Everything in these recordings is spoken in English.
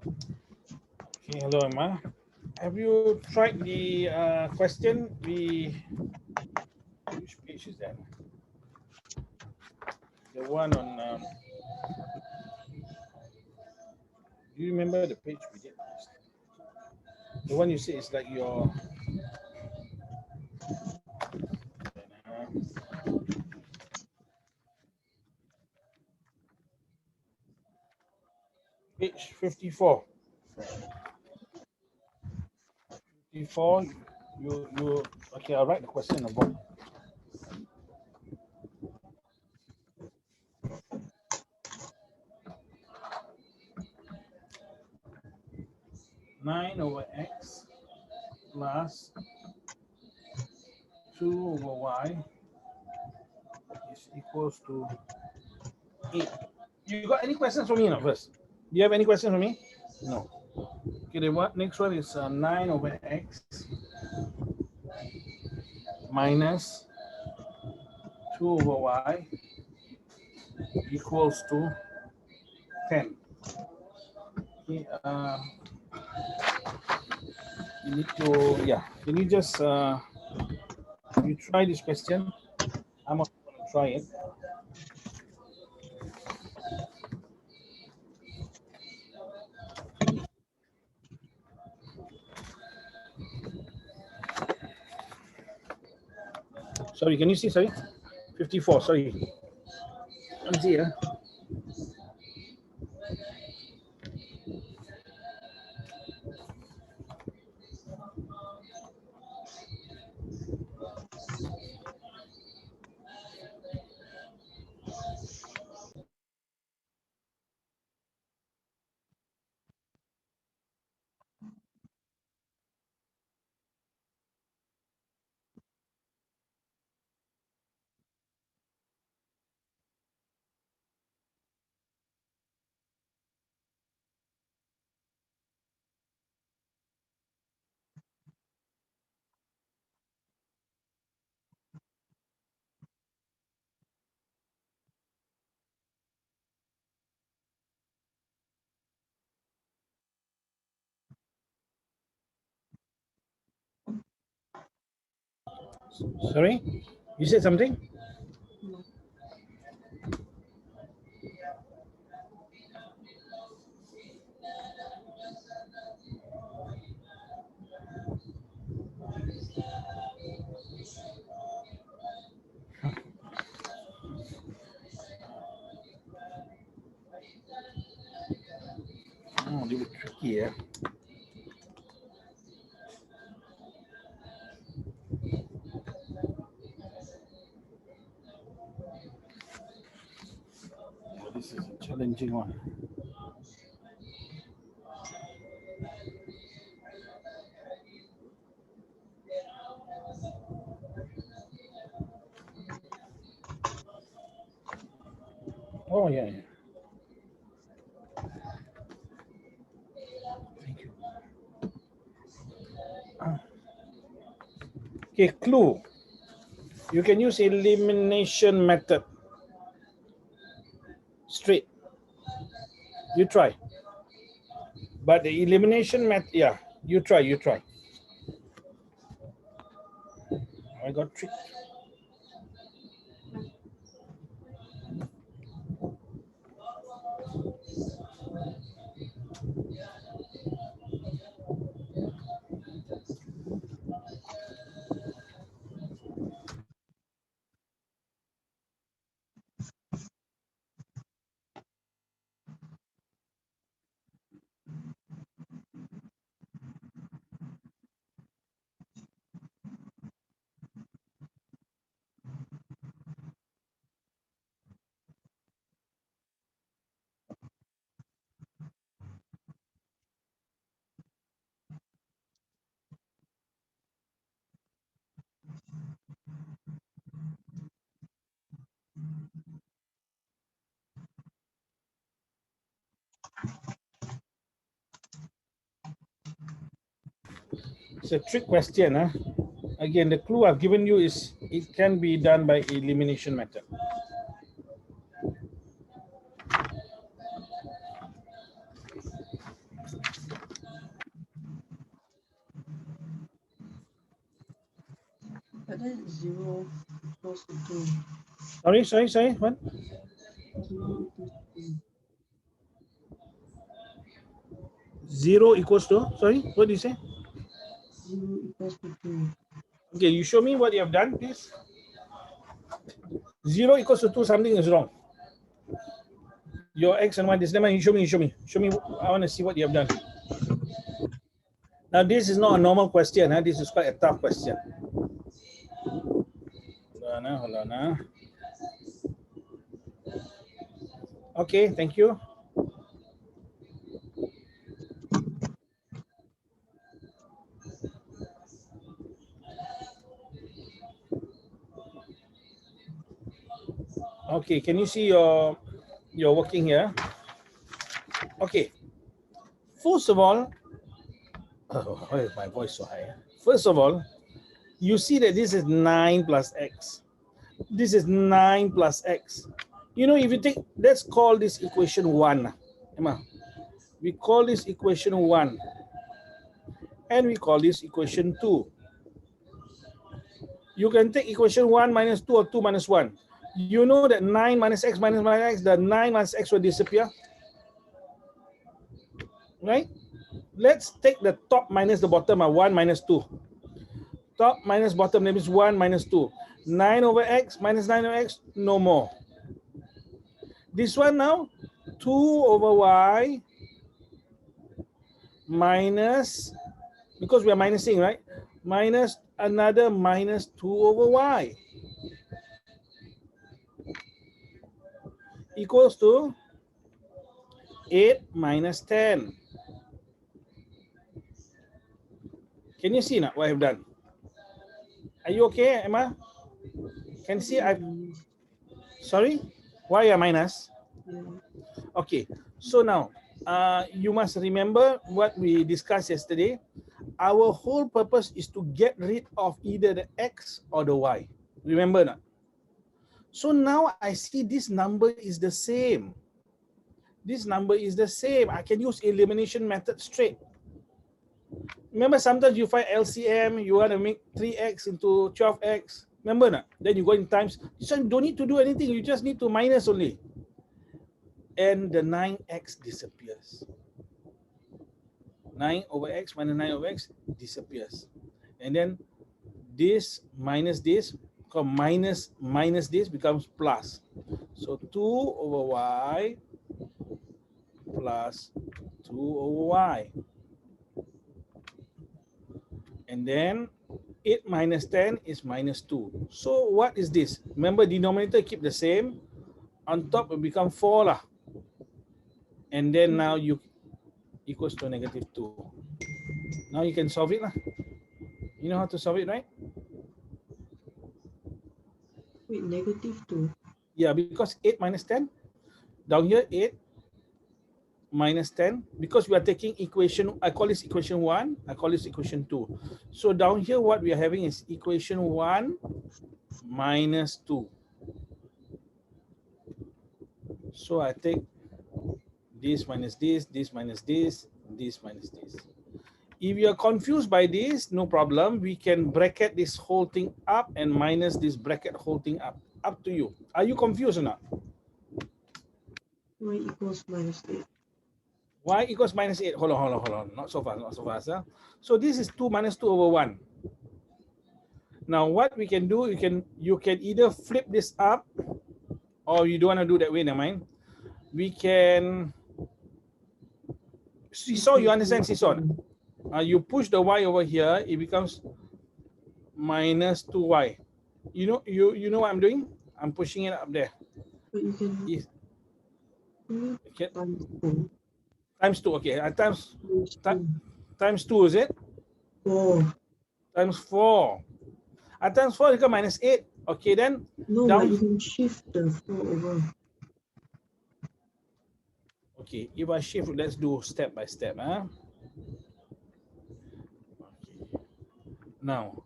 Okay, hello, Emma. Have you tried the question? Which page is that? The one on. Do you remember the page we did? The one you say is like your. Page 54. 54. You. Okay, I'll write the question in the book. Nine over x plus 2 over y is equals to 8. You got any questions for me now first? Do you have any questions for me? No. Okay, the next one is 9 over x minus 2 over y equals to 10. Okay, you need to, can you just, you try this question? I'm also going to try it. Sorry, can you see, sorry? 54, sorry. Let me see here. Sorry, you said something? Oh, a little tricky here. Oh, this is a challenging one. Oh, yeah. Thank you. Okay, clue. You can use elimination method. Straight. You try. But the elimination method, you try. I got tricked. It's a trick question. Again, the clue I've given you is it can be done by elimination method. But then 0 equals to 2. Sorry. What? 0 equals to 2. 0 equals to, sorry, what do you say? 0 equals to 2. Okay, you show me what you have done, please. 0 equals to 2, something is wrong. Your x and y, this never mind, you show me. Show me, I want to see what you have done. Now, this is not a normal question. This is quite a tough question. Hold on. Okay, thank you. Okay, can you see your working here? Okay. First of all, why is my voice so high? First of all, you see that this is 9 plus x. This is 9 plus x. You know, if you take, let's call this equation 1. Emma, we call this equation 1. And we call this equation 2. You can take equation 1 minus 2 or 2 minus 1. You know that 9 minus x minus x, the 9 minus x will disappear. Right? Let's take the top minus the bottom, 1 minus 2. Top minus bottom, that means 1 minus 2. 9 over x minus 9 over x, no more. This one now, 2 over y minus, because we are minusing, right? Minus another minus 2 over y equals to 8 minus 10. Can you see now what I've done? Are you okay, Emma? Can you see I've... Sorry? Why a minus? Okay, so now you must remember what we discussed yesterday. Our whole purpose is to get rid of either the x or the y. Remember not? So now I see this number is the same. This number is the same. I can use elimination method straight. Remember, sometimes you find LCM, you want to make 3x into 12x. Remember not? Then you go in times. So you don't need to do anything. You just need to minus only. And the 9x disappears. 9 over x minus 9 over x disappears. And then this minus this, minus this becomes plus. So 2 over y plus 2 over y. And then 8 minus 10 is minus 2. So what is this? Remember, denominator keep the same. On top it become 4 lah. And then now you equals to negative 2. Now you can solve it lah. You know how to solve it, right? Wait, negative 2. Yeah, because 8 minus 10. Down here, 8 minus 10. Because we are taking equation, I call this equation 1. I call this equation 2. So down here, what we are having is equation 1 minus 2. So I take this minus this, this minus this, this minus this. If you are confused by this, no problem. We can bracket this whole thing up and minus this bracket whole thing up. Up to you. Are you confused or not? Y equals minus 8. Y equals minus 8. Hold on. Not so fast. Huh? So this is 2 minus 2 over 1. Now what we can do, you can either flip this up, or you don't want to do that way, never mind. We can seesaw, you understand seesaw? You push the y over here, it becomes minus 2y. You know what I'm doing? I'm pushing it up there. But you can okay. times 2. Times 2, okay. Times 2, is it? 4. Times 4. At times 4 become minus 8. Okay, then no, down. But you can shift the 4 over. Okay, if I shift, let's do step by step. Huh? Okay. Now,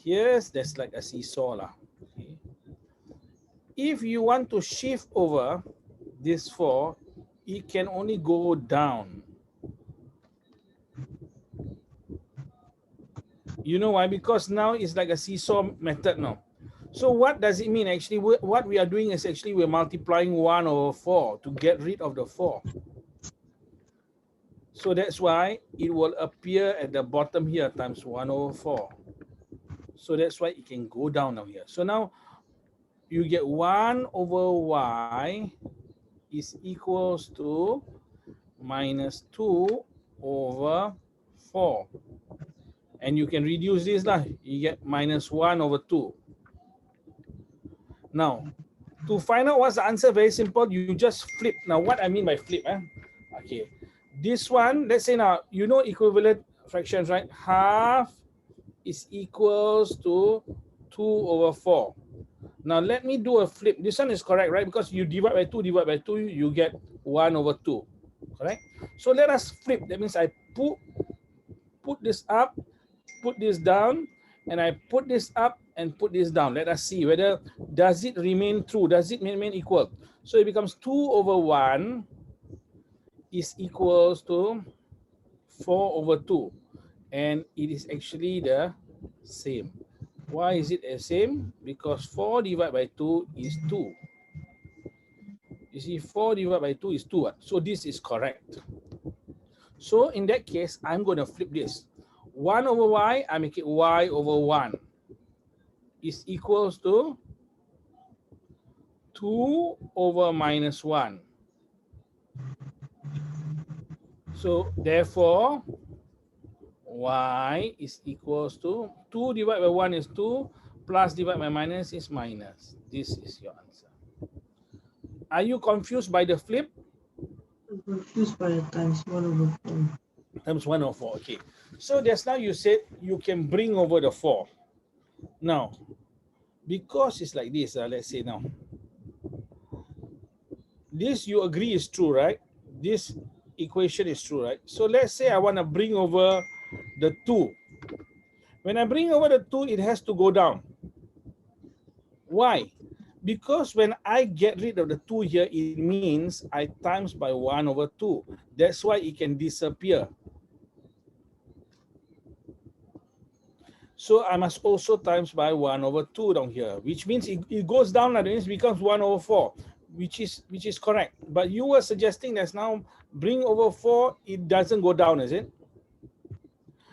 there's like a seesaw lah. Okay. If you want to shift over this 4, it can only go down. You know why? Because now it's like a seesaw method now. So what does it mean actually? What we are doing is actually we're multiplying 1 over 4 to get rid of the 4. So that's why it will appear at the bottom here times 1 over 4. So that's why it can go down now here. So now you get 1 over y is equals to minus 2 over 4. And you can reduce this lah. You get minus 1 over 2. Now, to find out what's the answer, very simple. You just flip. Now, what I mean by flip, okay. This one, let's say now, you know equivalent fractions, right? Half is equals to 2 over 4. Now, let me do a flip. This one is correct, right? Because you divide by 2, you get 1 over 2, correct? So let us flip. That means I put this up, put this down, and I put this up and put this down. Let us see whether does it remain true, does it remain equal. So it becomes 2 over 1 is equals to 4 over 2, and it is actually the same. Why is it the same? Because 4 divided by 2 is 2. You see, 4 divided by 2 is 2. So this is correct. So in that case, I'm going to flip this. 1 over y, I make it y over 1 is equals to 2 over minus 1. So therefore, y is equals to 2 divided by 1 is 2, plus divided by minus is minus. This is your answer. Are you confused by the flip? I'm confused by the times 1 over 4. Times 1 over 4, okay. So just now you said you can bring over the 4. Now, because it's like this, let's say now, this you agree is true, right? This equation is true, right? So let's say I want to bring over the 2. When I bring over the 2, it has to go down. Why? Because when I get rid of the 2 here, it means I times by 1 over 2. That's why it can disappear. So I must also times by 1 over 2 down here, which means it goes down, that means it becomes 1 over 4, which is correct. But you were suggesting that now bring over 4, it doesn't go down, is it?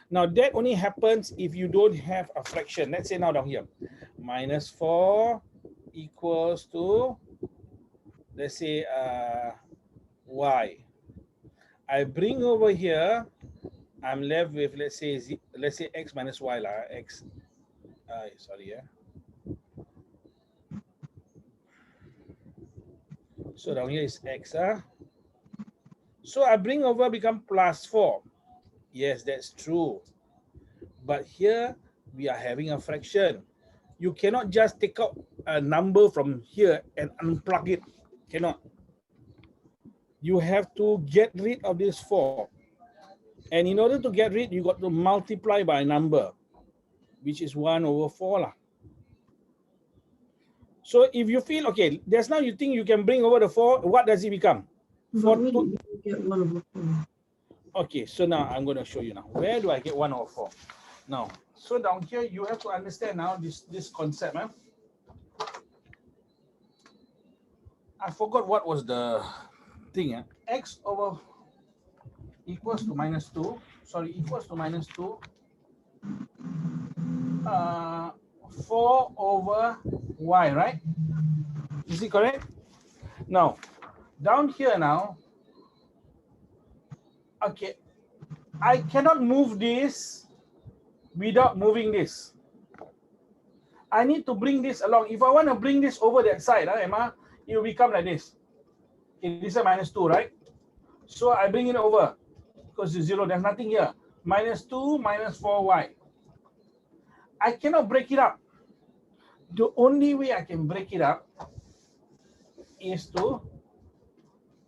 Now that only happens if you don't have a fraction. Let's say now down here, minus 4 equals to, let's say y. I bring over here, I'm left with, let's say x minus y lah, x. Sorry, yeah. So down here is x. So I bring over, become plus 4. Yes, that's true. But here we are having a fraction. You cannot just take out a number from here and unplug it. Cannot. You have to get rid of this 4. And in order to get rid, you got to multiply by a number, which is 1 over 4 lah. So if you feel, okay, there's now you think you can bring over the 4, what does it become? But we get 1 over 4. Okay, so now I'm going to show you now. Where do I get 1 over 4? Now, so down here, you have to understand now this concept. I forgot what was the thing. X over equals to minus 2. Sorry, equals to minus 2. 4 over y, right? Is it correct? Now, down here now, okay, I cannot move this without moving this. I need to bring this along. If I want to bring this over that side, Emma, it will become like this. Okay, this is minus 2, right? So I bring it over because it's 0, there's nothing here. Minus 2 minus 4y. I cannot break it up. The only way I can break it up is to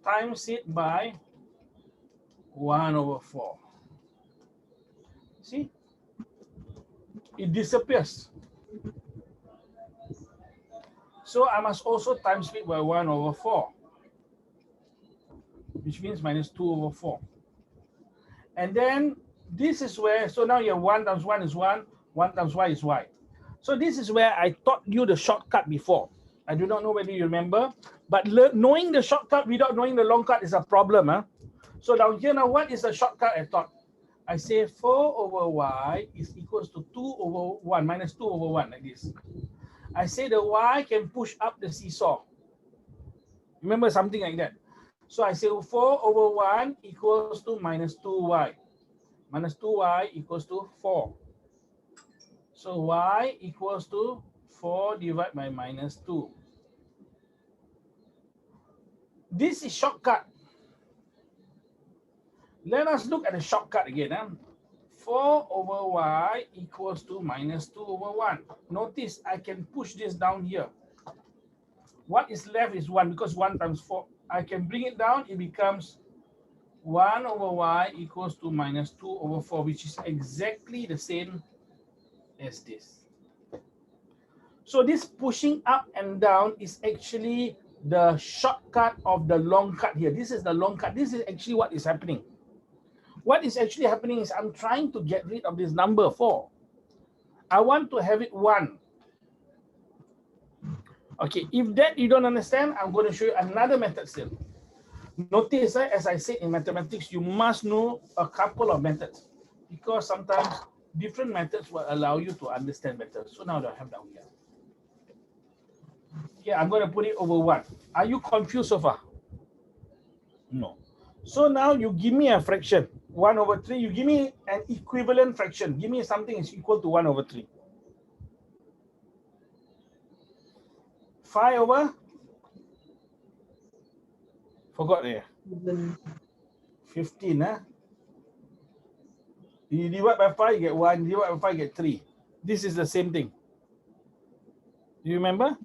times it by 1 over 4. See? It disappears. So I must also times it by 1 over 4, which means minus 2 over 4. And then this is where, so now you have 1 times 1 is 1, 1 times y is y. So this is where I taught you the shortcut before. I do not know whether you remember, but knowing the shortcut without knowing the long cut is a problem. Huh? So down here now, what is the shortcut I taught? I say 4 over y is equals to 2 over 1 minus 2 over 1 like this. I say the y can push up the seesaw. Remember something like that. So I say 4 over 1 equals to minus 2y. Minus 2y equals to 4. So y equals to 4 divided by minus 2. This is shortcut. Let us look at the shortcut again. Huh? 4 over y equals to minus 2 over 1. Notice I can push this down here. What is left is 1 because 1 times 4. I can bring it down. It becomes 1 over y equals to minus 2 over 4, which is exactly the same as this. So this pushing up and down is actually the shortcut of the long cut here. This is the long cut. This is actually what is happening. What is actually happening is I'm trying to get rid of this number 4. I want to have it 1. Okay, if that you don't understand, I'm going to show you another method still. Notice, as I said in mathematics, you must know a couple of methods because sometimes different methods will allow you to understand better. So now I have down here. Yeah, I'm going to put it over 1. Are you confused so far? No. So now you give me a fraction, 1 over 3. You give me an equivalent fraction. Give me something is equal to 1 over 3. 5 over? Forgot there. 15, huh? You divide by 5, you get 1. You divide by 5, you get 3. This is the same thing. Do you remember?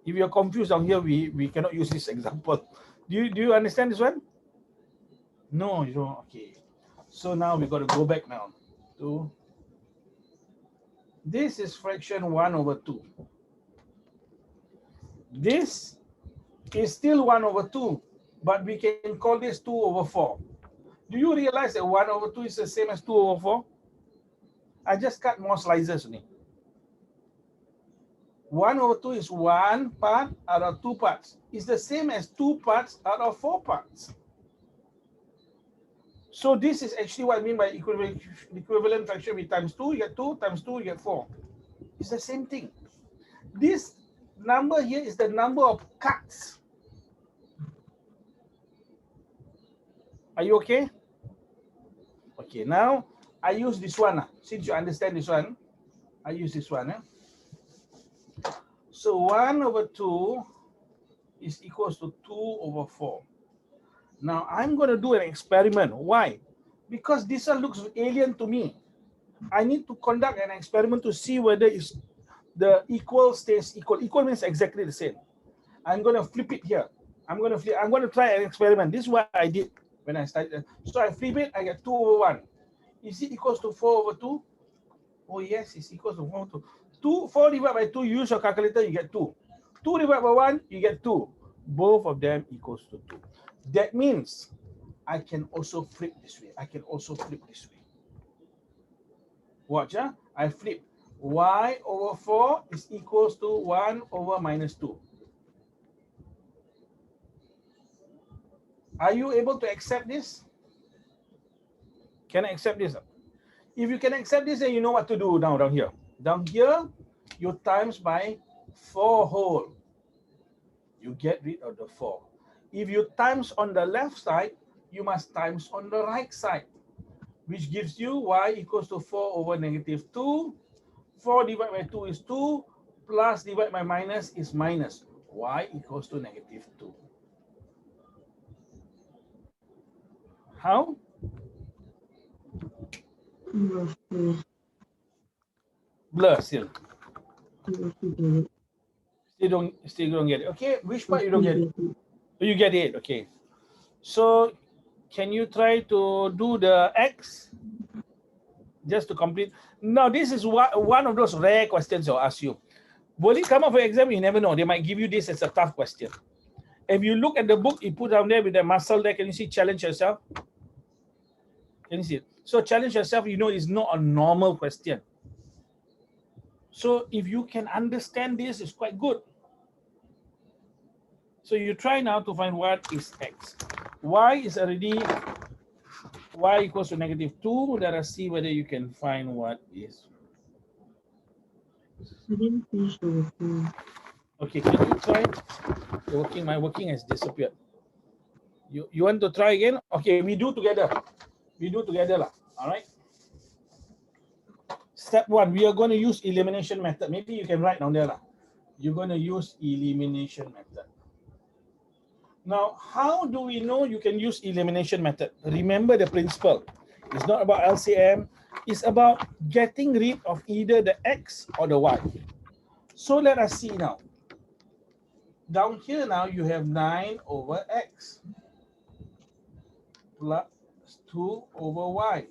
If you're confused down here, we cannot use this example. Do you understand this one? No, you don't. Okay. So now we got to go back now to this is fraction 1 over 2. This is still 1 over 2, but we can call this 2 over 4. Do you realize that 1 over 2 is the same as 2 over 4? I just cut more slices only. 1 over 2 is 1 part out of 2 parts. It's the same as 2 parts out of 4 parts. So this is actually what I mean by equivalent fraction with times 2, you get 2, times 2, you get 4. It's the same thing. This number here is the number of cuts. Are you okay? Okay, now I use this one. Since you understand this one, I use this one. So 1 over 2 is equals to 2 over 4. Now I'm going to do an experiment. Why? Because this one looks alien to me. I need to conduct an experiment to see whether it's the equal stays equal. Equal means exactly the same. I'm going to flip it here. I'm going to try an experiment. This is what I did when I started. So I flip it, I get 2 over 1. Is it equals to 4 over 2? Oh yes, it's equals to 4 over 2. 4 divided by 2, use your calculator, you get 2. 2 divided by 1, you get 2. Both of them equals to 2. That means I can also flip this way. I can also flip this way. Watch, I flip. Y over 4 is equals to 1 over minus 2. Are you able to accept this? Can I accept this? If you can accept this, then you know what to do now down here. Down here, you times by 4 whole. You get rid of the 4. If you times on the left side, you must times on the right side, which gives you y equals to 4 over negative 2. 4 divided by 2 is 2, plus divided by minus is minus. Y equals to negative 2. How? Blur still. Still don't get it. Okay, which part you don't get it? You get it, okay. So can you try to do the X just to complete? Now this is one of those rare questions I'll ask you. Will it come up for exam? You never know. They might give you this as a tough question. If you look at the book, you put down there with the muscle there, can you see challenge yourself? Can you see it? So challenge yourself, you know, is not a normal question. So if you can understand this, it's quite good. So you try now to find what is x. Y is already y equals to -2. Let us see whether you can find what is. I didn't finish the working. Okay, can you try? The working, my working has disappeared. You want to try again? Okay, we do together. We do together lah. All right. Step 1, we are going to use elimination method. Maybe you can write down there lah. You're going to use elimination method. Now, how do we know you can use elimination method? Remember the principle. It's not about LCM. It's about getting rid of either the x or the y. So let us see now. Down here now, you have 9 over x plus 2 over y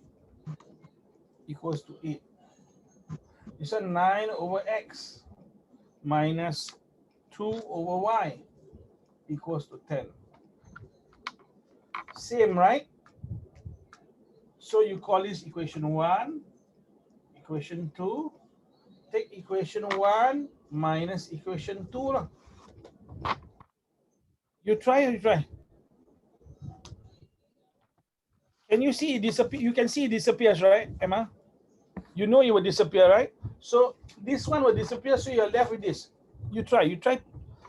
equals to 8. It's a 9 over x minus 2 over y equals to 10. Same, right? So you call this equation 1, equation 2. Take equation 1 minus equation 2 lah. You try. Can you see it disappear? You can see it disappears, right, Emma? You know it will disappear, right? So this one will disappear, so you're left with this. You try,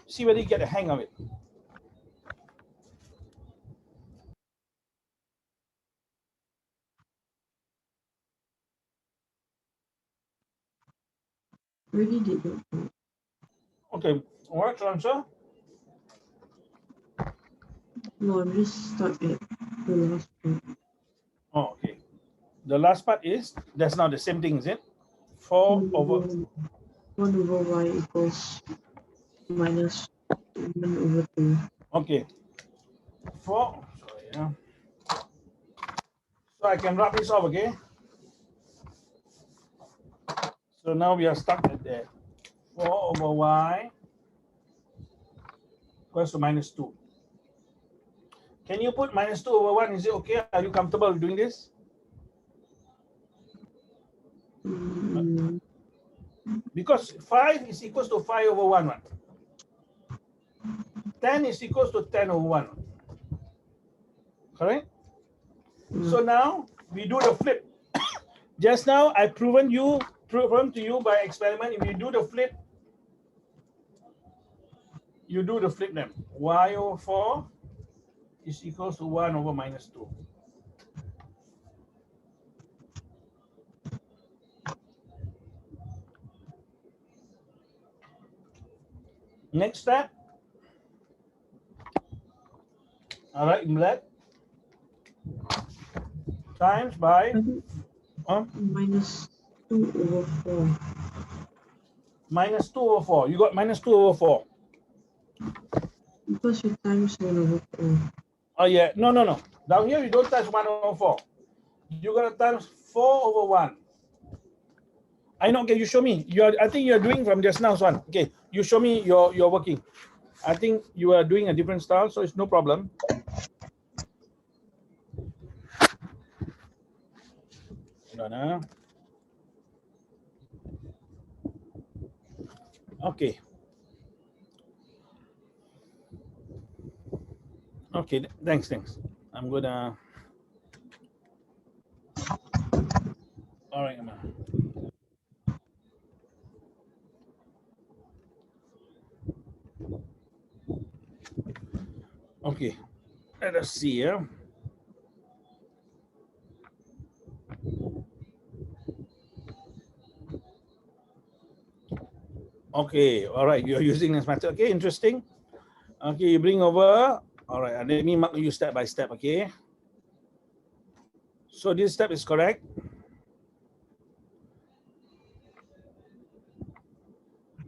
see whether you get the hang of it. Already did that. Okay, what's your answer? No, I'm just stuck at the last part. Oh, okay. The last part is, that's now the same thing, is it? 4 over 1 over y equals minus 1 over 2. Okay. 4, sorry, yeah. So I can wrap this off, okay? So now we are stuck at there. 4 over y equals to minus 2. Can you put minus 2 over 1? Is it okay? Are you comfortable with doing this? Because 5 is equals to 5 over 1. 10 is equals to 10 over 1. Correct? So now we do the flip. Just now I proven to you by experiment. If you do the flip, you do the flip then. Y over 4 is equals to 1 over minus 2. Next step. All right, in black. Times by minus 2 over 4. Minus 2 over 4. You got minus 2 over 4. Because you times 1 over 4. Oh yeah, no. Down here you don't times 1 over 4. You gotta times 4 over 1. I know. Okay, you show me. I think you're doing from just now's one. Okay, you show me your working. I think you are doing a different style, so it's no problem. Okay. Okay, thanks. I'm gonna. All right, Emma. Okay, let us see here. Okay, all right, you're using this method. Okay, interesting. Okay, you bring over. All right, and let me mark you step by step, okay? So this step is correct.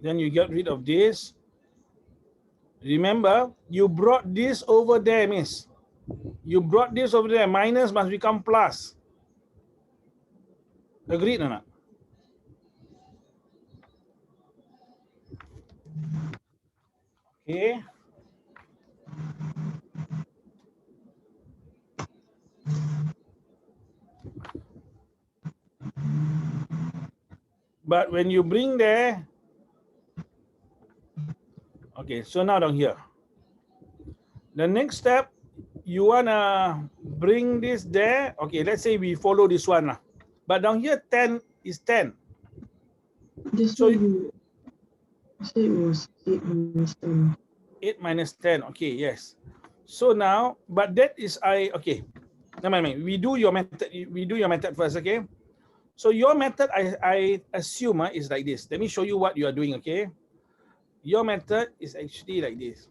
Then you get rid of this. Remember, you brought this over there, miss. You brought this over there. Minus must become plus. Agreed or not? Okay. But when you bring there, okay, so now down here, the next step, you wanna bring this there. Okay, let's say we follow this one lah. But down here, 10 is 10. Just So now you said it was 8 minus 10. 8 minus 10. Okay, yes. So now, but that is okay. Never mind. We do your method. We do your method first, okay? So your method, I assume is like this. Let me show you what you are doing, okay? Your method is actually like this.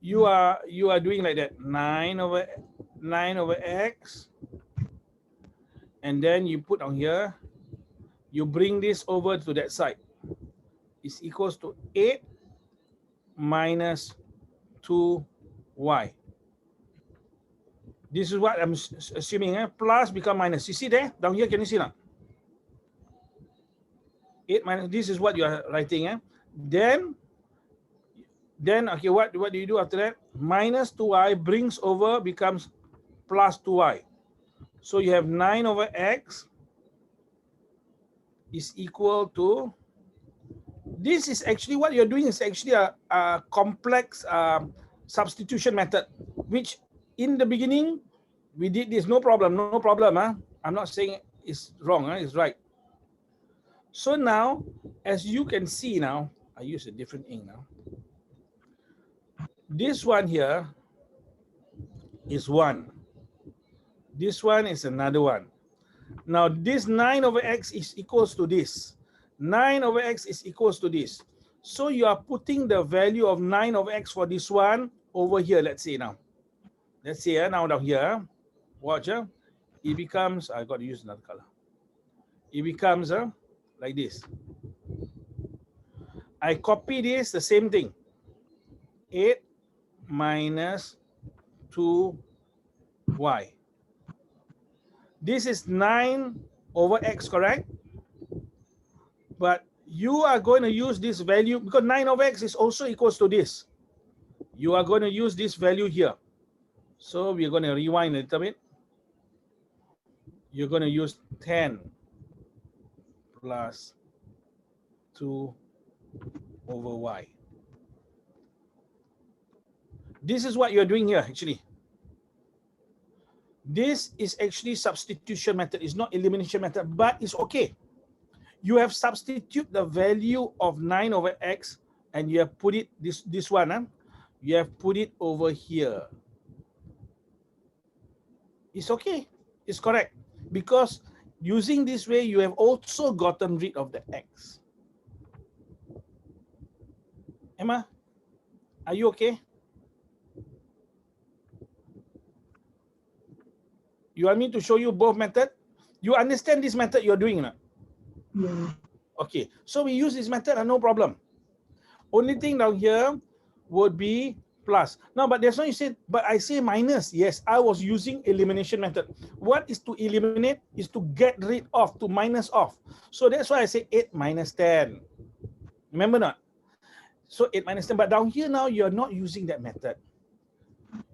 You are doing like that. 9 over x, and then you put on here. You bring this over to that side. Is equals to 8 minus 2y. This is what I'm assuming. Plus become minus. You see there? Down here, can you see now? 8 minus, this is what you are writing. Then, okay, what do you do after that? Minus 2y brings over, becomes plus 2y. So you have 9 over x is equal to, this is actually what you're doing is actually a complex substitution method, which in the beginning, we did this, no problem. I'm not saying it's wrong, it's right. So now, as you can see now, I use a different ink now. This one here is 1. This one is another one. Now this 9 over x is equals to this. 9 over x is equals to this. So you are putting the value of 9 over x for this one over here, let's say now. Let's say now down here, watch, it becomes, I got to use another color. It becomes like this. I copy this, the same thing. 8 minus 2y. This is 9 over x, correct? But you are going to use this value, because 9 over x is also equals to this. You are going to use this value here. So we're going to rewind a little bit. You're going to use 10 plus 2 over y. This is what you're doing here, actually. This is actually substitution method. It's not elimination method, but it's okay. You have substitute the value of 9 over x, and you have put it, this one, you have put it over here. It's okay. It's correct. Because using this way, you have also gotten rid of the x. Emma, are you okay? You want me to show you both methods? You understand this method you're doing now? Yeah. Okay, so we use this method and no problem. Only thing down here would be plus. Now, but there's no, you said, but I say minus. Yes, I was using elimination method. What is to eliminate is to get rid of, to minus off. So that's why I say 8 minus 10. Remember not? So 8 minus 10, but down here now, you're not using that method.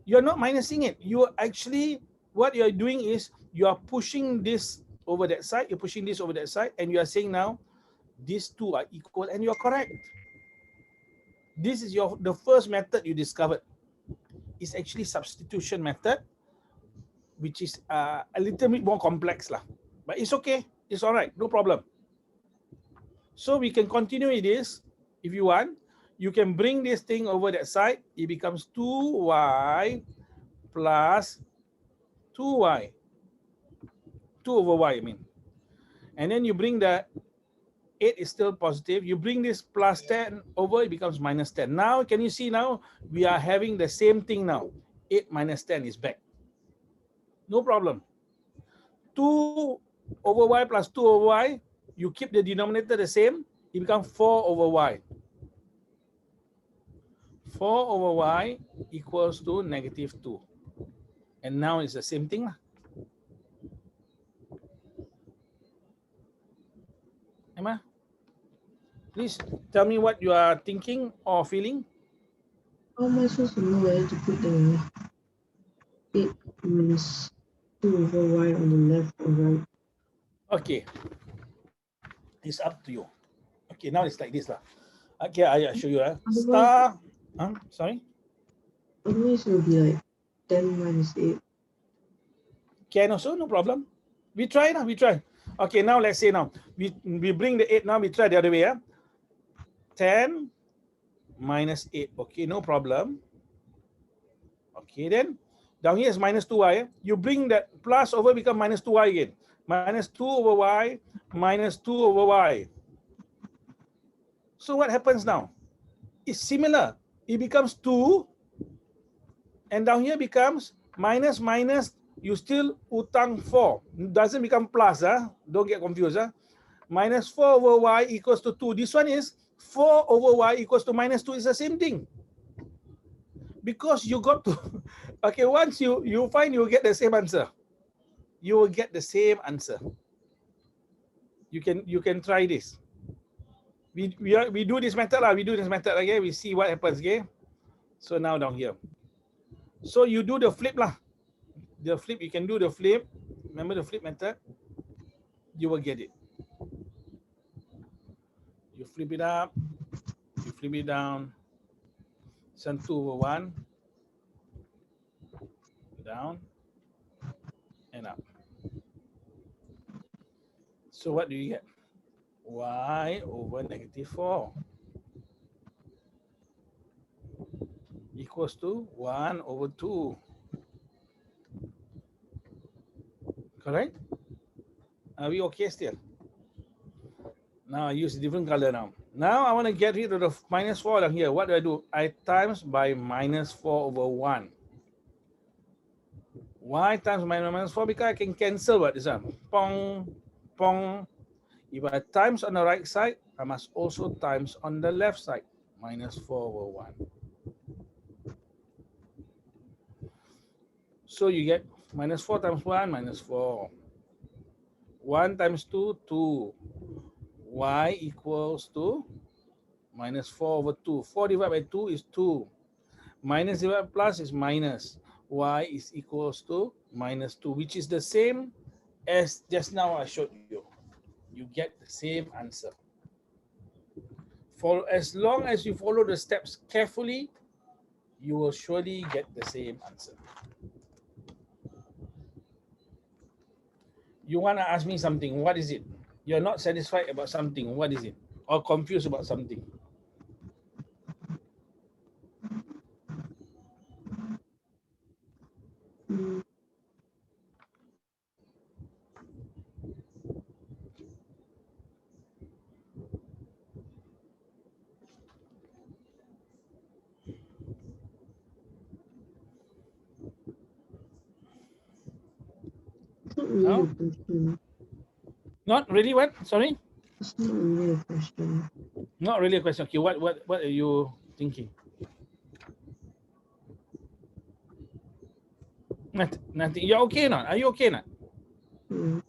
You're not minusing it. You actually, what you're doing is you are pushing this over that side, you're pushing this over that side, and you are saying now, these two are equal, and you're correct. This is the first method you discovered. It's actually substitution method, which is a little bit more complex lah. But it's okay. It's all right. No problem. So we can continue with this if you want. You can bring this thing over that side. It becomes 2y plus 2y. 2 over y, I mean. And then you bring the 8 is still positive. You bring this plus 10 over, it becomes minus 10. Now, can you see now? We are having the same thing now. 8 minus 10 is back. No problem. 2 over y plus 2 over y, you keep the denominator the same, it becomes 4 over y. 4 over y equals to negative 2. And now it's the same thing. Emma, please tell me what you are thinking or feeling. How am I supposed to know where to put the 8 minus 2 over y on the left or right? Okay. It's up to you. Okay, now it's like this lah. Okay, I show you. Otherwise, Star. Sorry. otherwise it will be like 10 minus 8. Can also, no problem. We try now. We try. Okay, now let's say now we bring the 8 now. We try the other way. 10 minus 8. Okay, no problem. Okay, then down here is minus 2y. You bring that plus over, become minus 2y again. Minus 2 over y, minus 2 over y. So what happens now? It's similar. It becomes 2, and down here becomes minus minus. You still utang 4. Doesn't become plus. Don't get confused. Minus 4 over y equals to 2. This one is 4 over y equals to minus 2. It's the same thing. Because you got to, okay, once you find, you get the same answer. You will get the same answer. You can try this. We do this method lah. We do this method again. We see what happens. Okay. So now down here. So you do the flip lah. The flip, you can do the flip. Remember the flip method? You will get it. You flip it up. You flip it down. Send 2 over 1. Down. And up. So what do you get? Y over negative 4 equals to 1 over 2. Correct? Are we okay still? Now I use a different color now. Now I want to get rid of the minus 4 down here. What do? I times by minus 4 over 1. Why times minus 4? Because I can cancel what this one. Pong, pong. If I times on the right side, I must also times on the left side. Minus 4 over 1. So you get minus 4 times 1, minus 4. 1 times 2, 2. Y equals to minus 4 over 2. 4 divided by 2 is 2. Minus divided by plus is minus. Y is equals to minus 2, which is the same as just now I showed you. You get the same answer. For as long as you follow the steps carefully, you will surely get the same answer. You want to ask me something, what is it? You're not satisfied about something, what is it? Or confused about something? Mm. It's not really a question. Not really what? Sorry? It's not really a question. Not really a question. Okay, what are you thinking? Nothing. You're okay now? Are you okay now? Mm.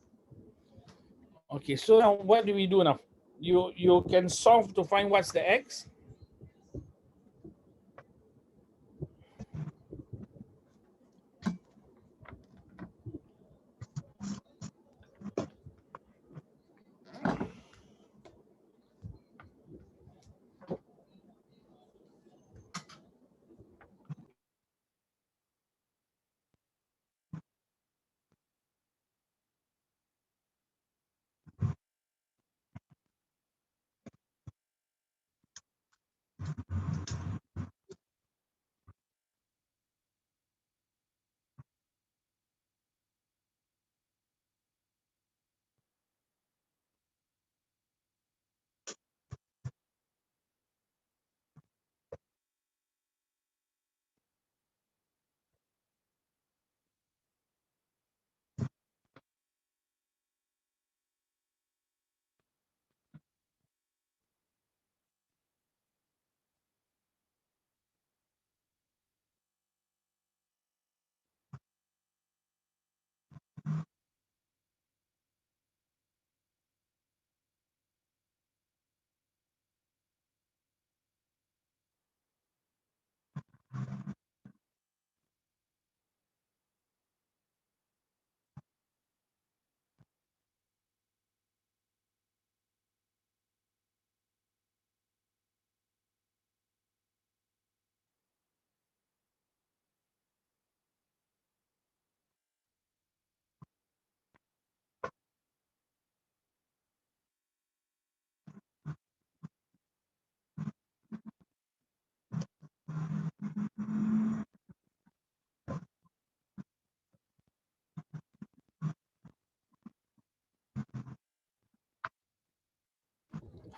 Okay, so now what do we do now? You can solve to find what's the x.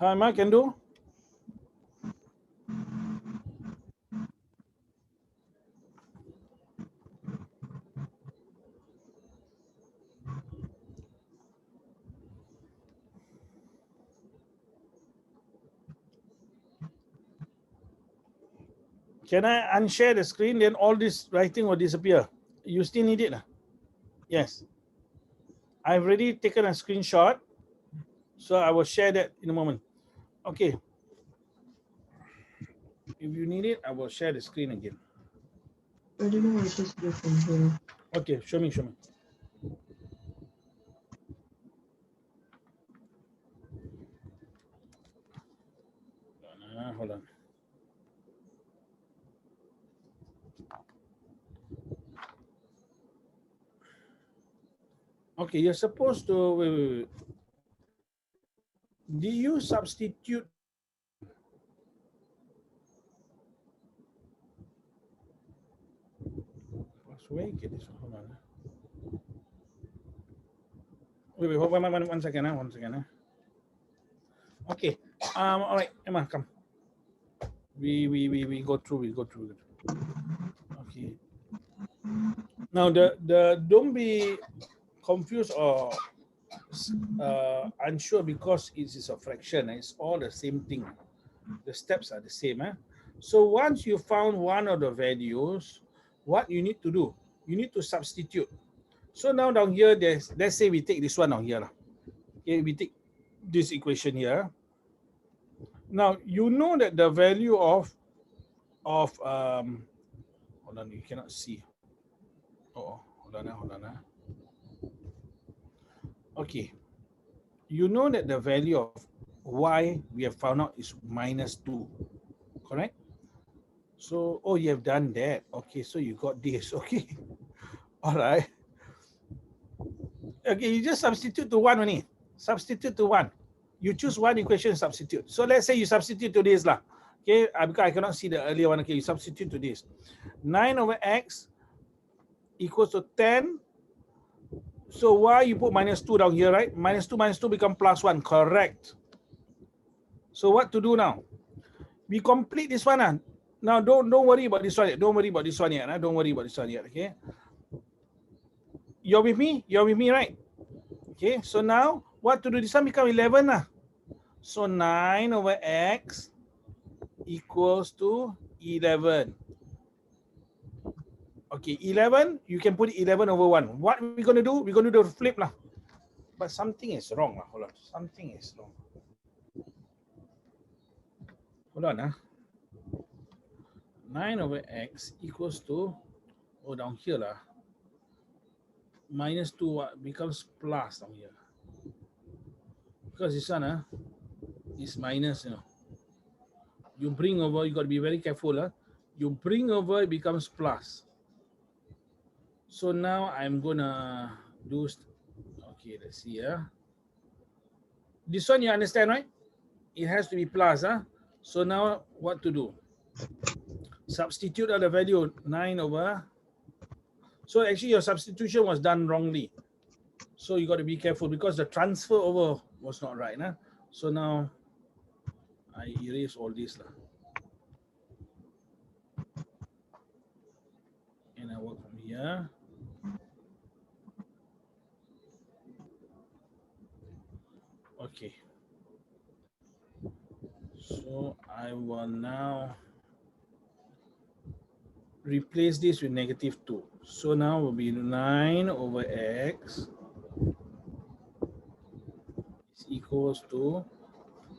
How am I can do? Can I unshare the screen? Then all this writing will disappear. You still need it? Yes. I've already taken a screenshot. So I will share that in a moment. Okay. If you need it, I will share the screen again. I don't know, I just do from here. Okay, show me, show me. Hold on. Okay, you're supposed to wait. Do you substitute? Where you get this? Hold on. Wait, hold on, one second. One second. Okay. All right, Emma, come. We go through. Okay. Now the don't be confused or unsure because it is a fraction. It's all the same thing. The steps are the same. So once you found one of the values, what you need to do? You need to substitute. So now down here, let's say we take this one down here. Okay, we take this equation here. Now you know that the value of hold on, you cannot see. Oh, hold on. Okay, you know that the value of y we have found out is -2, correct? So, oh, you have done that. Okay, so you got this. Okay, all right. Okay, you just substitute to 1 only. Substitute to 1. You choose one equation, substitute. So let's say you substitute to this lah. Okay, because I cannot see the earlier one. Okay, you substitute to this. 9 over x equals to 10. So why you put -2 down here, right? -2 become +1, correct. So what to do now? We complete this one. Now don't worry about this one yet. Don't worry about this one yet. Don't worry about this one yet. Okay. You're with me? You're with me, right? Okay. So now what to do? This one become 11 lah. So 9 over x equals to 11. Okay, 11, you can put 11 over 1. What we're going to do? We're going to do the flip lah. But something is wrong lah. Hold on. Something is wrong. Hold on. 9 over x equals to, oh, down here lah. -2 becomes plus down here. Because this one is minus, you know. You bring over, you got to be very careful. You bring over, it becomes plus. So now I'm gonna do, okay, let's see. This one you understand, right? It has to be plus. So now what to do? Substitute the value 9 over. So actually your substitution was done wrongly. So you got to be careful because the transfer over was not right. So now I erase all this. And I work from here. Okay. So I will now replace this with -2. So now will be 9 over x is equals to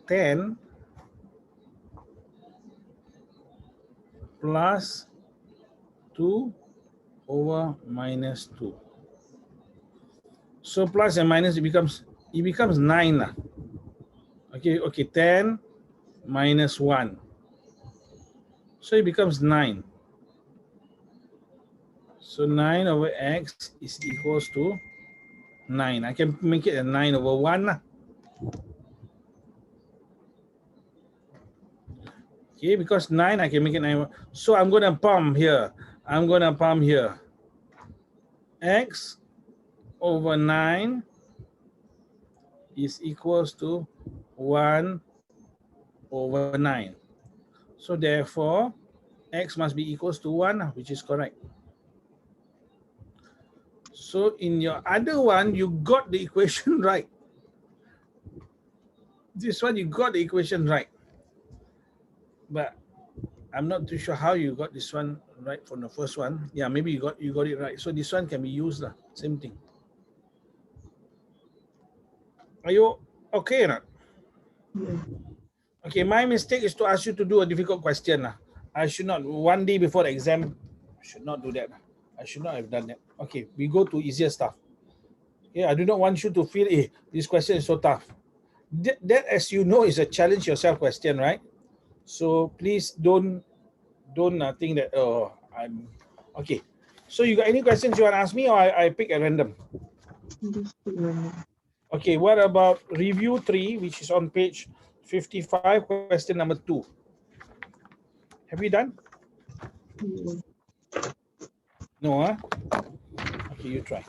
10 plus 2 over -2. So plus and minus, it becomes 9 lah. Okay, 10 minus 1. So it becomes 9. So 9 over x is equals to 9. I can make it a 9 over 1 lah. Okay, because 9 I can make it 9. So I'm going to pump here. X over 9 is equals to 1 over 9. So therefore, x must be equals to 1, which is correct. So in your other one, you got the equation right. This one, you got the equation right. But I'm not too sure how you got this one right from the first one. Yeah, maybe you got it right. So this one can be used, same thing. Are you okay or not? Yeah. Okay, my mistake is to ask you to do a difficult question. I should not, one day before the exam, should not do that. I should not have done that. Okay, we go to easier stuff. Yeah, I do not want you to feel, this question is so tough. That, as you know, is a challenge yourself question, right? So please don't think that, oh, I'm, okay. So you got any questions you want to ask me, or I pick at random? Just random. Okay, what about review 3, which is on page 55, question number 2? Have you done? No. No, huh? Okay, you try.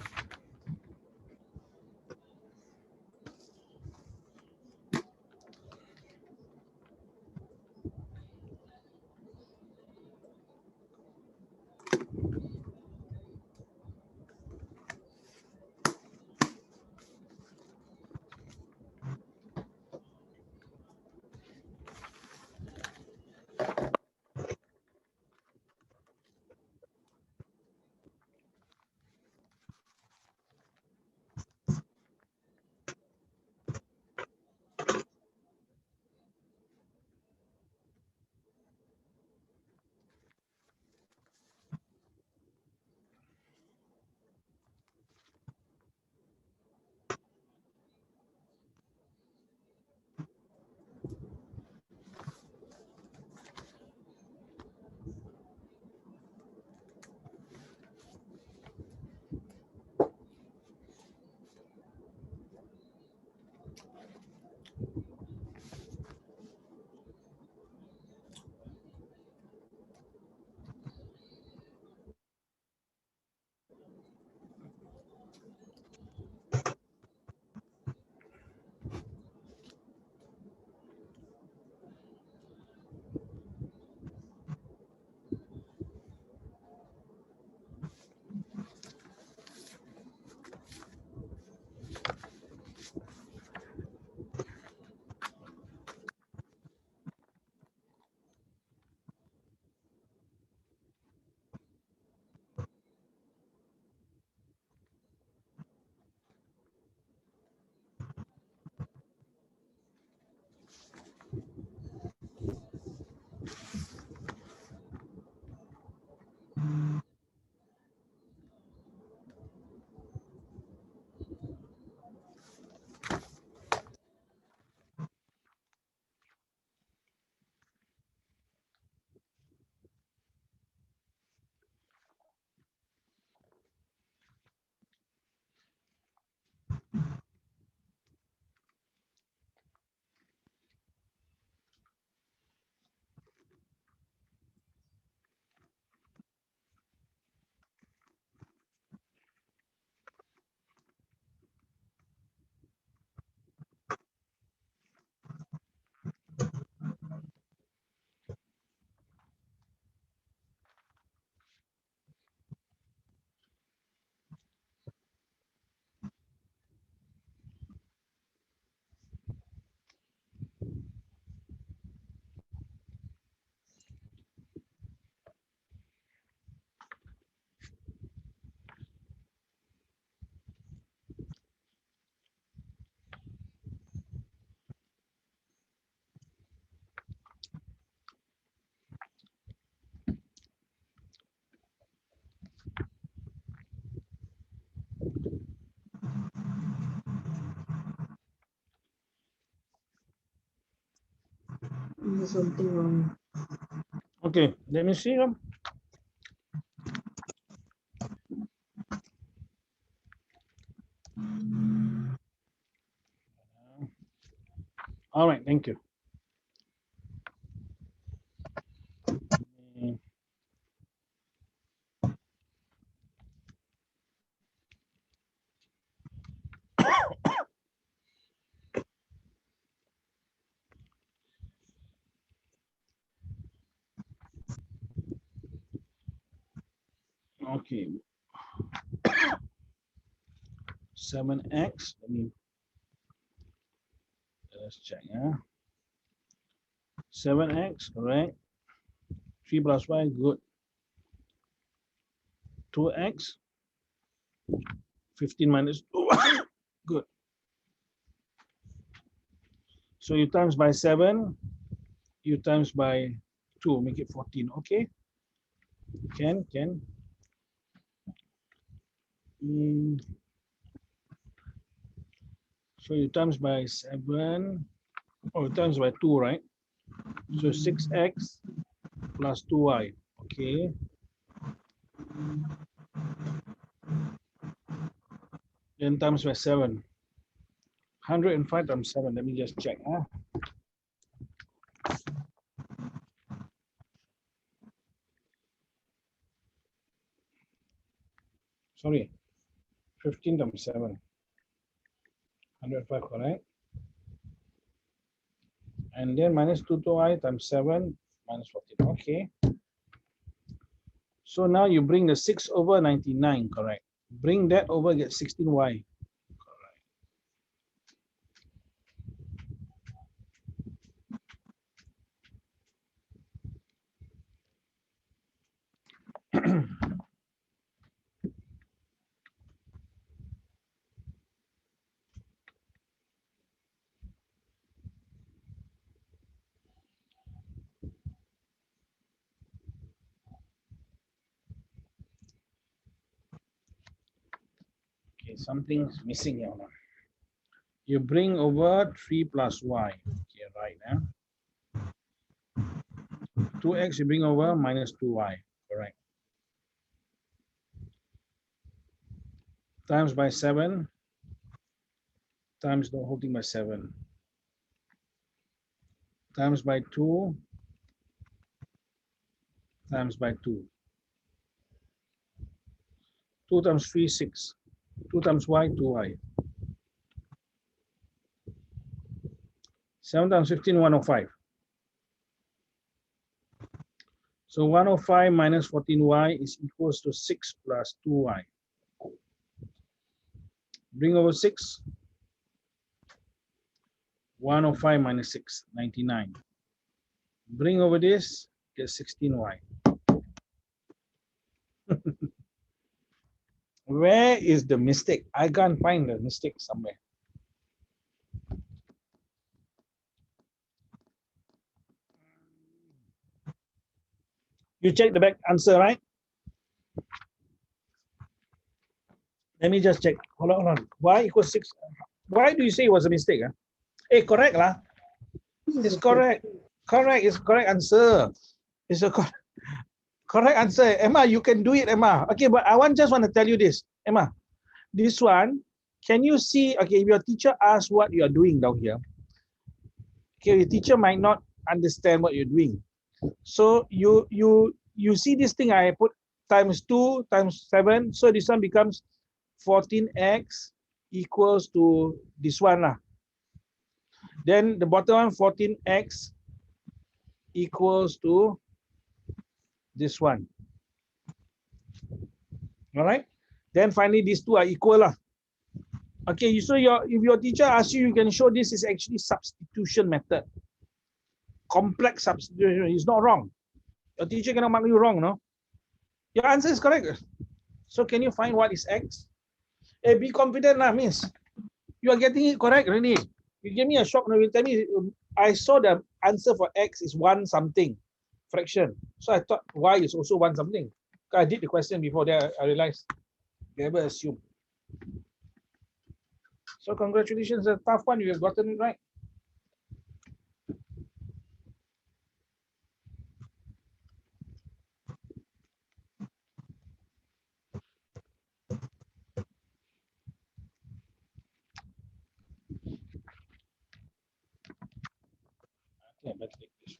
There's something wrong. Okay, let me see. All right, thank you. Okay. 7x. Let's check. 7x, correct. 3 plus y, good. 2x. 15 minus 2. Good. So you times by 7. You times by 2. Make it 14. Okay. Can. So you times by 7. Oh, times by 2, right? So 6x plus 2y. Okay. Then times by 7. 105 times 7. Let me just check. Sorry. 15 times 7. 105, correct? And then minus 2y times 7 minus 14. Okay. So now you bring the 6 over 99, correct? Bring that over, get 16y. Okay, something's missing here. You bring over 3 plus y. Okay, right now. 2x you bring over minus 2y. Correct. Times by 7. Times the whole thing by 7. Times by 2. Times by 2. 2 times 3, 6. 2 times y, 2y. 7 times 15, 105. So 105 minus 14y is equals to 6 plus 2y. Bring over 6. 105 minus 6, 99. Bring over this, get 16y. Where is the mistake? I can't find the mistake somewhere. You check the back answer, right? Let me just check. Hold on. Y equals 6. Why do you say it was a mistake? Hey, correct lah. It's correct. Correct. It's correct answer. It's a correct answer. Emma, you can do it, Emma. Okay, but I just want to tell you this, Emma. This one, can you see? Okay, if your teacher asks what you are doing down here, okay, your teacher might not understand what you're doing. So you see this thing I put times 2 times 7. So this one becomes 14x equals to this one lah. Then the bottom one 14x equals to this one. All right. Then finally these two are equal lah. Okay, so if your teacher asks you, you can show this is actually substitution method. Complex substitution is not wrong. Your teacher cannot mark you wrong, no? Your answer is correct. So can you find what is x? Hey, be confident lah, miss. You are getting it correct already. You give me a shock now. You tell me I saw the answer for x is 1 something fraction. So I thought y is also 1 something. I did the question before that. I realized never assume. So congratulations, a tough one. You have gotten it right. Okay, let's take this.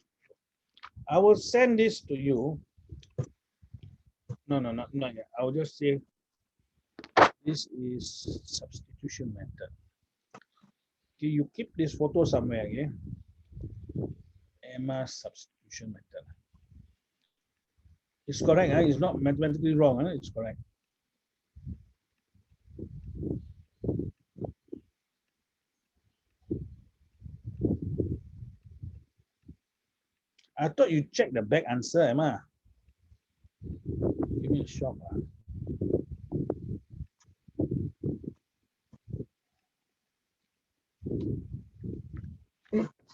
I will send this to you. No, not yet. I will just say this is substitution method. Okay, you keep this photo somewhere, okay? Emma substitution method. It's correct. It's not mathematically wrong. It's correct. I thought you checked the back answer, Emma. Give me a shock.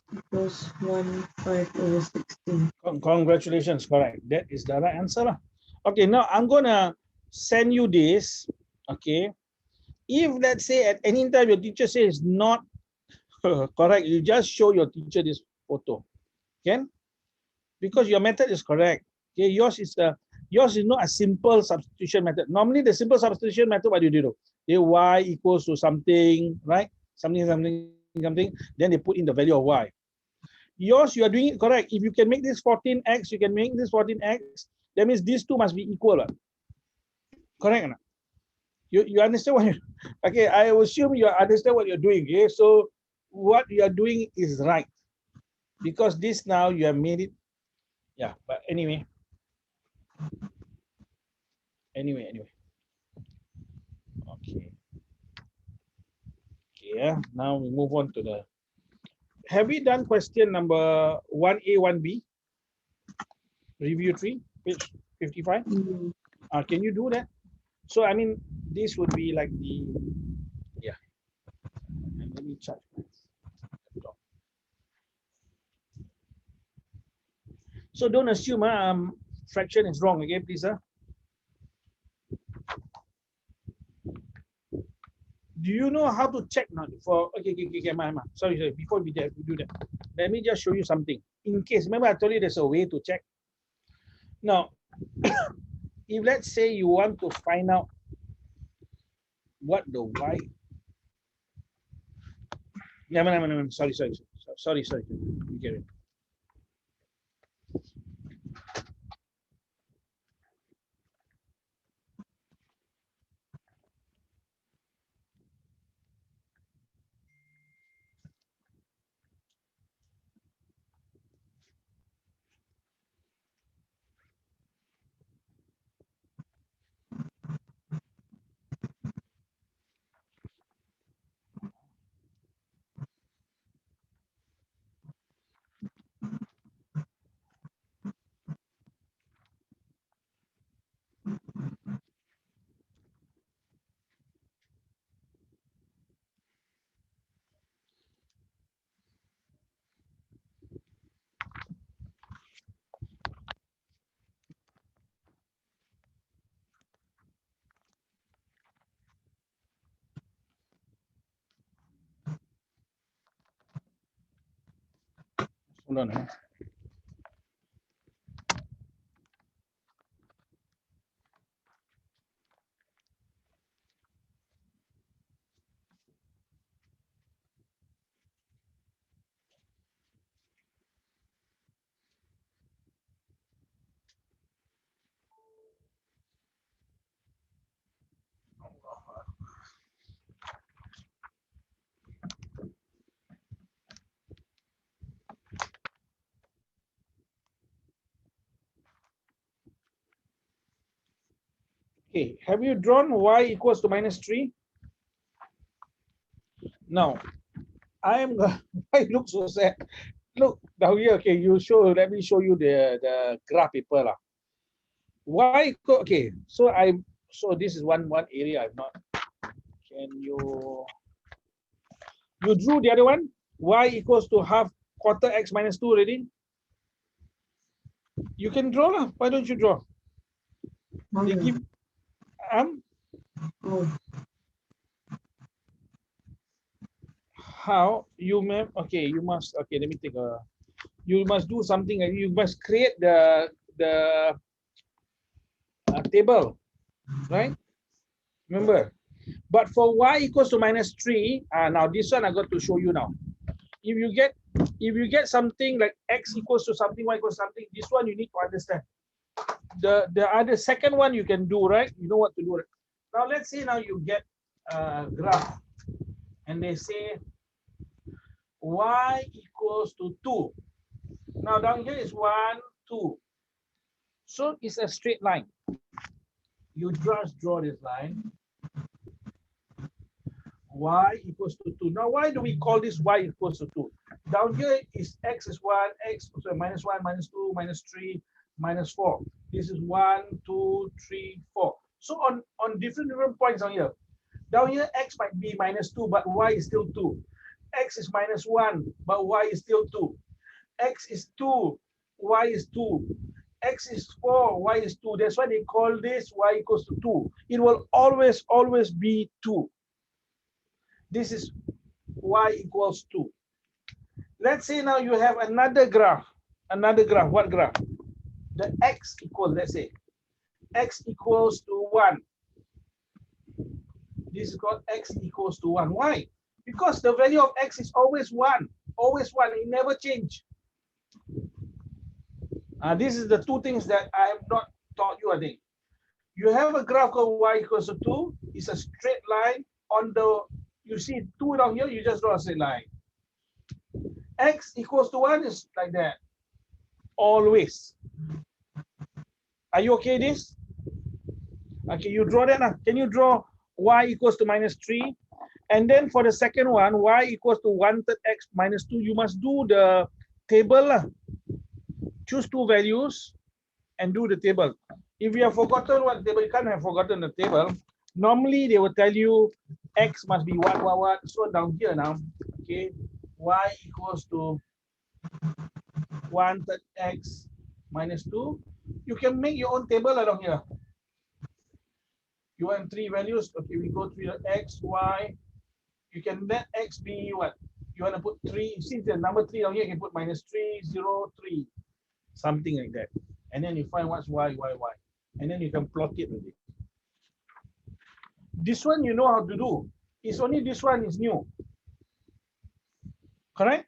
Equals 1/5/16. Congratulations, correct. That is the right answer. Okay, now I'm gonna send you this. Okay. If let's say at any time your teacher says not correct, you just show your teacher this photo. Okay? Because your method is correct. Okay, yours is not a simple substitution method. Normally the simple substitution method, what do you do? Y equals to something, right? Something, then they put in the value of y. Yours, you are doing it correct. If you can make this 14x, you can make this 14x. That means these two must be equal. Correct or not? You understand what you okay? I assume you understand what you're doing. Okay, so what you are doing is right because this now you have made it. Yeah, but anyway. Anyway. Okay. Yeah. Now we move on to the. Have we done question number 1A, 1B? Review 3, page 55. Can you do that? So I mean, this would be like the yeah. And let me check. So don't assume fraction is wrong again, please. Do you know how to check now for okay, sorry, before we do that, let me just show you something in case. Remember I told you there's a way to check. Now if let's say you want to find out what the y, sorry, get it. Hold on. Okay, have you drawn y equals to -3? Now, I am I look so sad. Look down here. Okay, let me show you the graph paper lah. Y okay, so this is one area I've not. Can you drew the other one? Y equals to half quarter x minus 2 already. You can draw lah. Why don't you draw? They give how you may okay, you must okay, let me take a you must do something. You must create the table, right? Remember, but for y equals to -3, now this one I got to show you now. If you get something like x equals to something, y equals to something, this one you need to understand. The other second one you can do, right? You know what to do. Right? Now let's say now you get a graph, and they say y equals to 2. Now down here is 1, 2. So it's a straight line. You just draw this line. Y equals to 2. Now, why do we call this y equals to 2? Down here is x is 1, x, so minus 1, minus 2, minus 3, minus 4. This is 1, 2, 3, 4. So on different points on here. Down here, x might be minus 2, but y is still 2. X is minus 1, but y is still 2. X is 2, y is 2. X is 4, y is 2. That's why they call this y equals to 2. It will always be 2. This is y equals 2. Let's say now you have another graph. What graph? The x equals, let's say, x equals to 1. This is called x equals to 1. Why? Because the value of x is always 1. Always 1. It never changes. This is the two things that I have not taught you, I think. You have a graph called y equals to 2. It's a straight line. On the, you see 2 down here, you just draw a straight line. X equals to 1 is like that. Always. Are you okay this? Okay, you draw that now. Can you draw y equals to minus 3? And then for the second one, y equals to 1/3 x minus 2. You must do the table. Choose two values and do the table. If you have forgotten what table, you can't have forgotten the table. Normally, they will tell you x must be what. So down here now, okay, y equals to 1/3 x minus 2. You can make your own table along here. You want 3 values. Okay, we go to x, y. You can let x be what? You want to put 3. Since the number 3 down here, you can put minus 3, 0, 3. Something like that. And then you find what's y. And then you can plot it with it. This one you know how to do. It's only this one is new. Correct?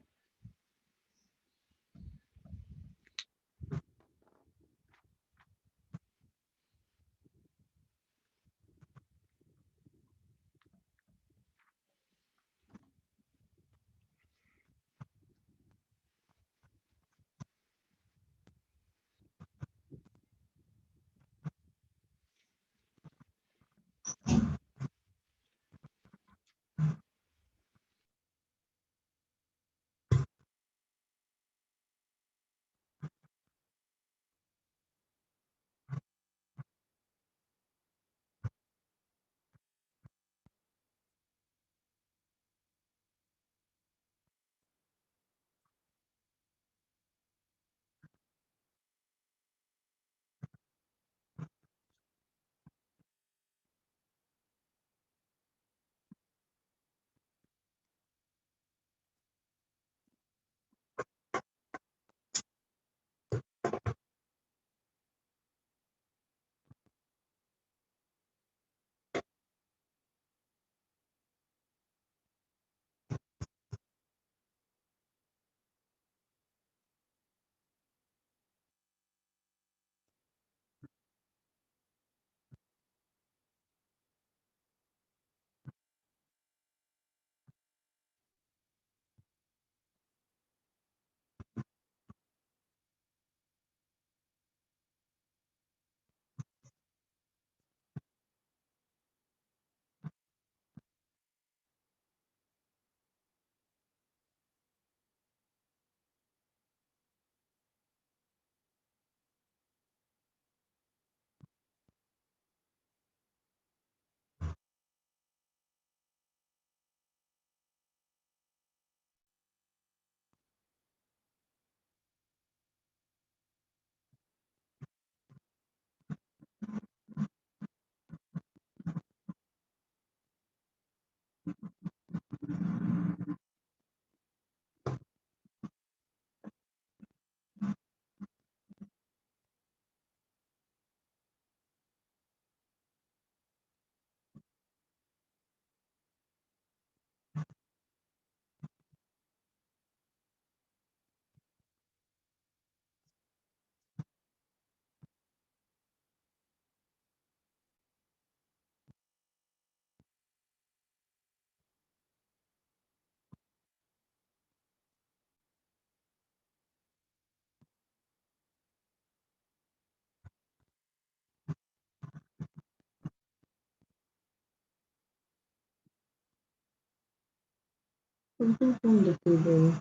Something from the table.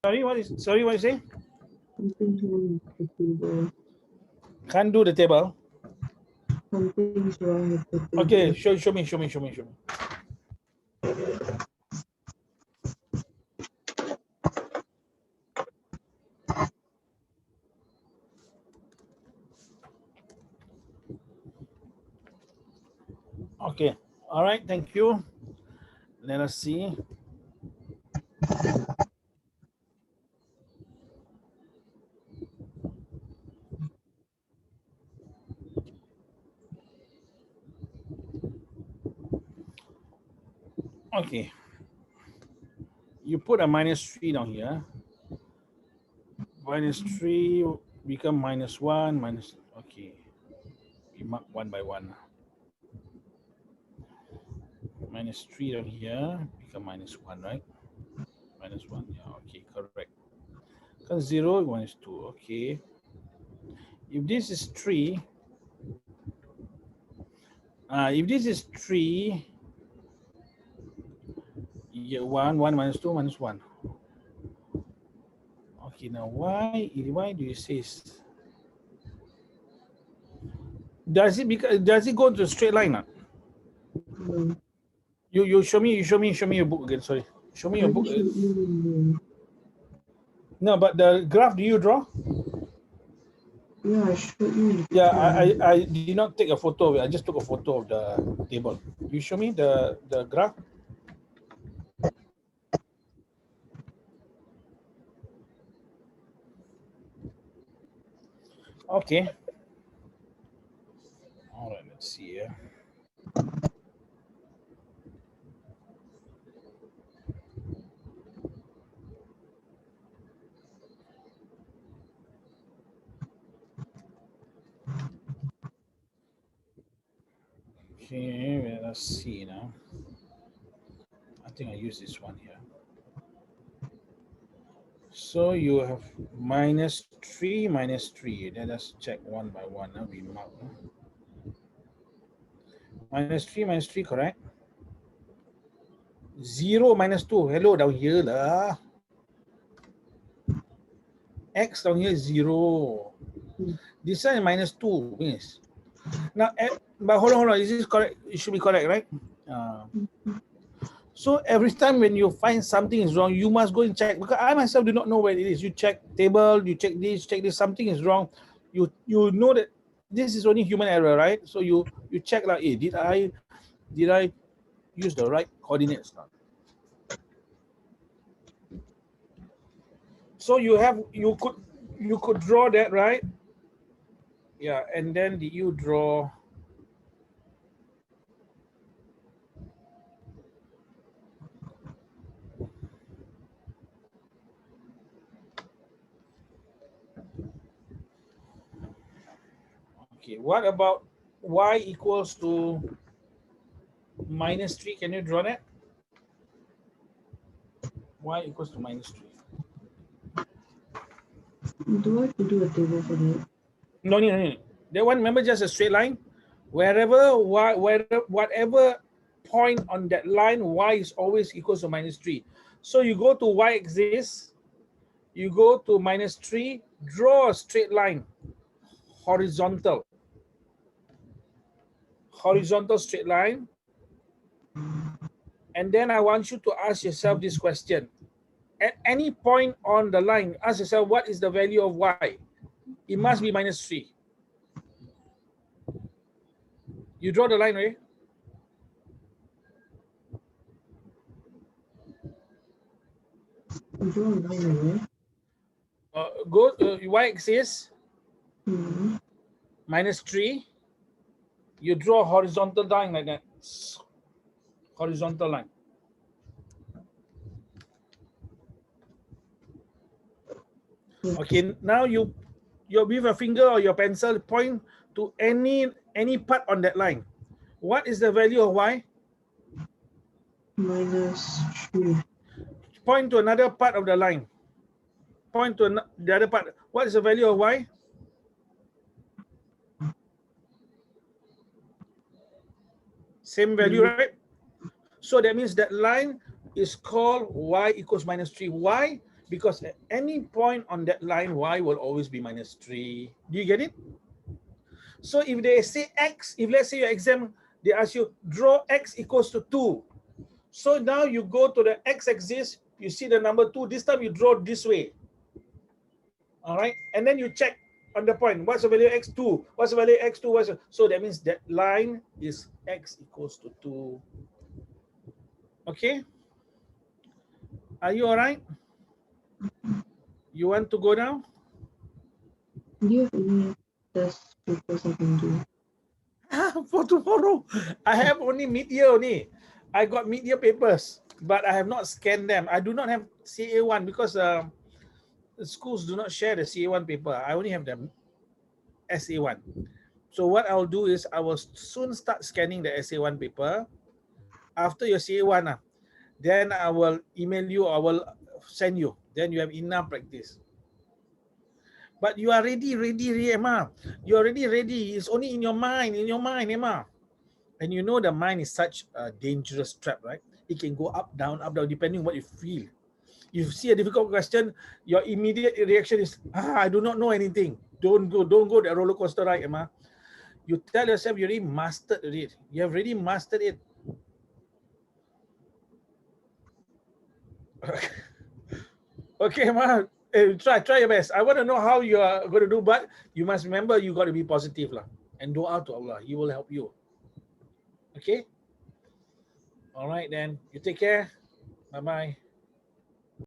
Sorry, what you say? Something from the table. Can't do the table. Something's wrong with the table. Okay, show me. Okay, all right, thank you. Let us see. Okay, you put a -3 down here. -3 become -1, okay. We mark one by one. -3 down here become -1, right? -1, yeah, okay, correct. Because 0, 1 is 2, okay. If this is 3, if this is 3, you get 1, 1 minus 2 minus 1. Okay, now why do you say does it go to a straight line? No. You show me your book again. Sorry, show me your book. No, but the graph, do you draw? Yeah, I showed you. Yeah, I did not take a photo of it. I just took a photo of the table. You show me the graph. Okay. All right, let's see here. Okay, let's see now. I think I use this one here. So you have -3, -3. Let us check one by one. We mark. -3, correct? 0, -2. Hello, down here lah. X down here is 0. This one is -2, miss. Now, but hold on. Is this correct? It should be correct, right? So every time when you find something is wrong, you must go and check, because I myself do not know where it is. You check table, you check this, something is wrong. You know that this is only human error, right? So you check like, hey, did I use the right coordinates? So you could draw that, right? Yeah, and then did you draw? Okay, what about y equals to -3? Can you draw that? Y equals to -3. Do I have to do a table for that? No need. That one, remember, just a straight line. Wherever whatever point on that line, y is always equals to -3. So you go to y-axis, you go to -3, draw a straight line, horizontal straight line. And then I want you to ask yourself this question. At any point on the line, ask yourself, what is the value of y? It must be -3. You draw the line, right? Draw a line away. Go y-axis, -3. You draw a horizontal line like that. Horizontal line. Okay, now you with a finger or your pencil point to any part on that line. What is the value of y? -3. Point to another part of the line. Point to the other part. What is the value of y? Same value, right? So that means that line is called y equals minus 3. Why? Because at any point on that line, y will always be minus 3. Do you get it? So if they say x, if let's say your exam, they ask you, draw x equals to 2. So now you go to the x-axis, you see the number 2. This time you draw this way. All right, and then you check on the point. What's the value of x2? What's the value of x2? So that means that line is x equals to 2. Okay? Are you all right? You want to go now? Do you have any test papers I can do? For tomorrow, I have only mid-year only. I got mid-year papers, but I have not scanned them. I do not have CA1 because the schools do not share the CA1 paper. I only have the SA1. So what I'll do is I will soon start scanning the SA1 paper. After your CA1, then I will email you, I will send you. Then you have enough practice. But you are ready, Emma. You are already ready. It's only in your mind, Emma. And you know the mind is such a dangerous trap, right? It can go up, down, depending on what you feel. You see a difficult question, your immediate reaction is, I do not know anything. Don't go that roller coaster ride, Emma. You tell yourself you already mastered it. You have already mastered it. Okay, Emma. Try your best. I want to know how you are going to do, but you must remember you got to be positive lah. And dua to Allah. He will help you. Okay? All right then. You take care. Bye-bye.